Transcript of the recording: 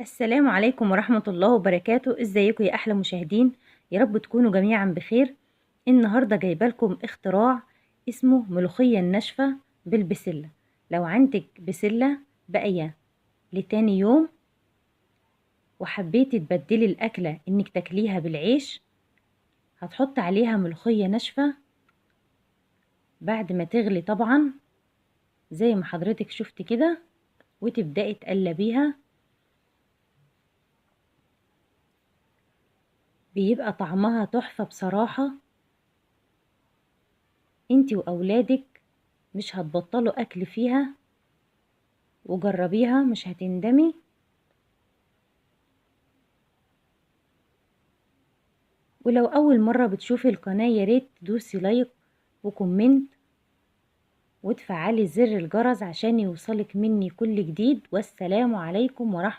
السلام عليكم ورحمة الله وبركاته. ازيكم يا احلى مشاهدين؟ يا رب تكونوا جميعا بخير. النهاردة جايبه لكم اختراع اسمه ملوخية الناشفة بالبسلة. لو عندك بسلة باقية لتاني يوم وحبيتي تبدلي الاكلة انك تاكليها بالعيش، هتحط عليها ملوخية ناشفة بعد ما تغلي طبعا زي ما حضرتك شفت كده، وتبدأي تقلبيها. بيبقى طعمها تحفة بصراحة. انتي واولادك مش هتبطلوا اكل فيها، وجربيها مش هتندمي. ولو اول مرة بتشوفي القناة ياريت تدوسي لايك وكومنت وتفعلي زر الجرس عشان يوصلك مني كل جديد. والسلام عليكم ورحمة